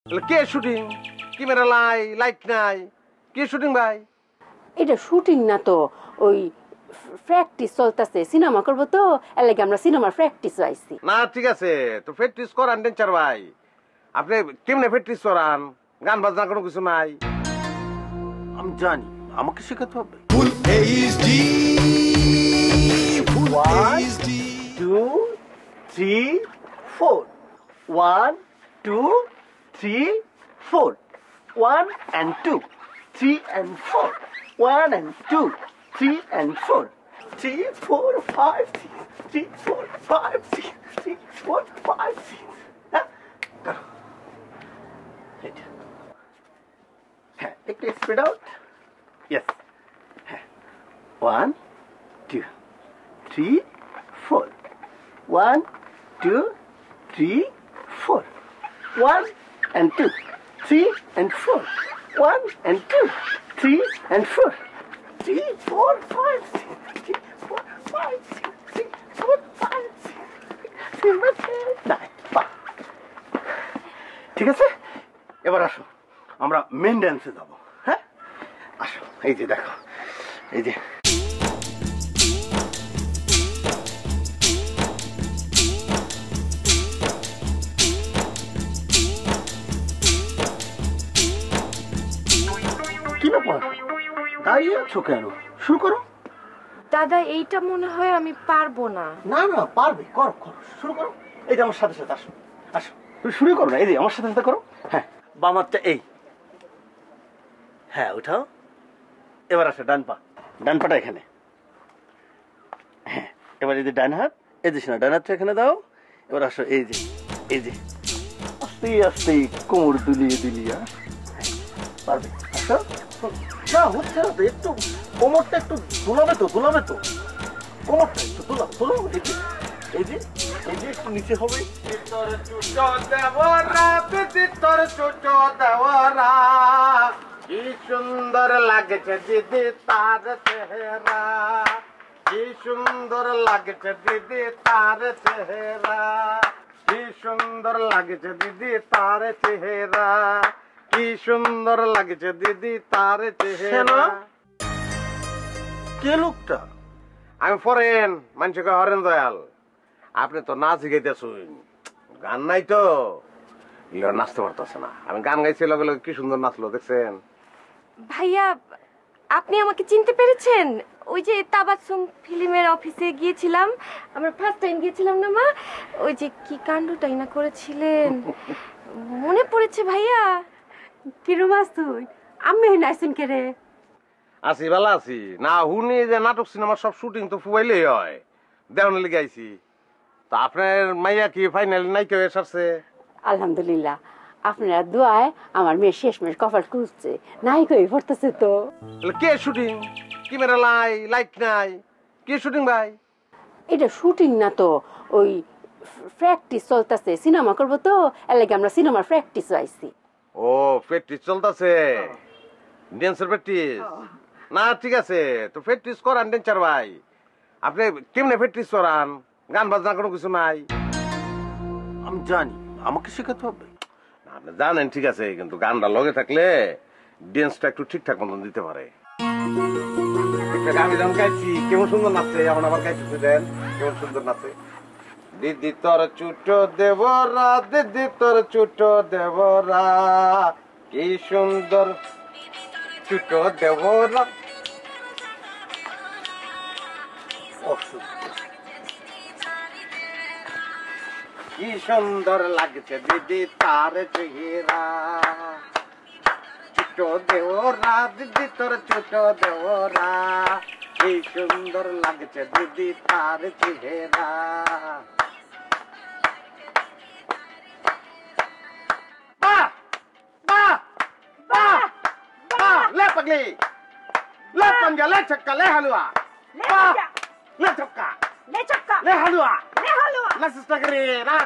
কে shooting? Camera light নাই, কে shooting ভাই? এটা শুটিং না তো, ওই প্র্যাকটিস চলতেছে, সিনেমা করবো তো, এর লাগে আমরা সিনেমার প্র্যাকটিস আইছি। না ঠিক আছে, তো প্র্যাকটিস করান ডেঞ্চার ভাই। আপনি কেমনে প্র্যাকটিস করান? গান বাজনা কোনো কিছু নাই? আমি জানি, আমাকে শেখাতে হবে। Full HD, full 1 HD. 2 3 4 1 2 3 4 1 and 2 3 and 4 1 and 2 3 and 4 3 4 5 6 3 4 5 6 3 4 5 6 হ্যাঁ একটু spread out yes 1 2 3 4 1 2 3 4 1 and 2 3 and 4 1 and 2 3 and 4 3 4 5 6 3 4 5 6 3 4 5 6 7 8 ঠিক আছে, এবার আসো আমরা মেন ড্যান্সে যাব। হ্যাঁ আসো, এই যে দেখো, এই যে কি ব্যাপার, দাঁড়িয়ে আছো কেন? শুরু করো। দাদা এইটা মনে হয় আমি পারবো না। না না পারবে, করো করো, শুরু করো। এই যে আমার সাথে সাথে আসো, আসো তুমি শুরু করো না, এই যে আমার সাথে সাথে করো। হ্যাঁ বাম হাতটা এই, হ্যাঁ উঠাও। এবার আসো ডান পা, ডান পাটা এখানে। হ্যাঁ এবার এই যে ডান হাত, এই যে শোনা ডান হাতটা এখানে দাও। এবার আসো এই যে, এই যে আস্তে আস্তে কোমর দুলিয়ে দুলিয়ে পারবে। আসো না, হচ্ছে না তো, একটু কোমরটা একটু দুলাবে তো, দুলাবে তো, কোমরটা একটু দুলাবে, দুলাবে। এই যে এই যে এই যে একটু নিচে হবে। তোর চুটো দেওরা, দিদি তোর চুটো দেওরা, কি সুন্দর লাগছে দিদি তার চেহারা, কি সুন্দর লাগছে দিদি তার চেহারা, কি সুন্দর লাগছে দিদি তার চেহারা, কি সুন্দর লাগছে দিদি তার চেহারা। কে লোকটা? আমি ফরেন মানুষকে হরেন দয়াল। আপনি তো নাচ গাইতেছেন, গান নাই তো, এগুলো নাচতে পারতেছে না। আমি গান গাইছি, লগে লগে কি সুন্দর নাচলো দেখছেন? ভাইয়া আপনি আমাকে চিনতে পেরেছেন? ওই যে তাবাসসুম ফিল্মের অফিসে গিয়েছিলাম, আমরা ফার্স্ট টাইম গিয়েছিলাম না মা, ওই যে কি কাণ্ডটাই না করেছিলেন, মনে পড়েছে ভাইয়া? কিরম আসুন? আমি নাইছেন কে রে? আছি ভালো আছি না, হুনি যে নাটক সিনেমার সব শুটিং তো ফুবাইলেই হয়, দেওয়ান লেগে আইছি। তা আপনার মাইয়া কি ফাইনালি নায়িকা হয়ে সারছে? আলহামদুলিল্লাহ, আপনারা দোয়ায় আমার মেয়ে শেষমেশ কপাল খুঁজছে, নাই কই পড়তেছে তো। কে শুটিং? ক্যামেরা লাইট নাই, কে শুটিং ভাই? এটা শুটিং না তো, ওই প্র্যাকটিস চলতেছে, সিনেমা করবো তো, এর লাগে আমরা সিনেমার প্র্যাকটিস আইছি। ও প্র্যাকটিস চলতেছে, ড্যান্সের প্র্যাকটিস? না ঠিক আছে, তো প্র্যাকটিস করান ডেঞ্চার ভাই। আপনি কেমনে প্র্যাকটিস করান? গান বাজনা কোনো কিছু নাই? আমি জানি, আমাকে শেখাতে হবে। আপনি জানেন ঠিক আছে, কিন্তু গানটা লগে থাকলে ড্যান্সটা একটু ঠিকঠাক মতন দিতে পারে। আমি যখন গাইছি কেমন সুন্দর নাচছে, এখন আবার গাইতেছে, দেন কেমন সুন্দর নাচে। দিদি তোর চুটো দেবরা, দিদি তোর চুটো দেবরা, কি সুন্দর চুটো দেবরা। কি সুন্দর লাগছে দিদি তার চেহারা, চুটো দেওরা, দিদি তোর চুটো দেওরা, কি সুন্দর লাগছে দিদি তার চেহারা। বাহ বাহ বাহ বাহ, ले पगली, ले पंजा, ले छक्का, ले हलवा, ले छक्का, ले हलवा, ले सिस्टर करी ना।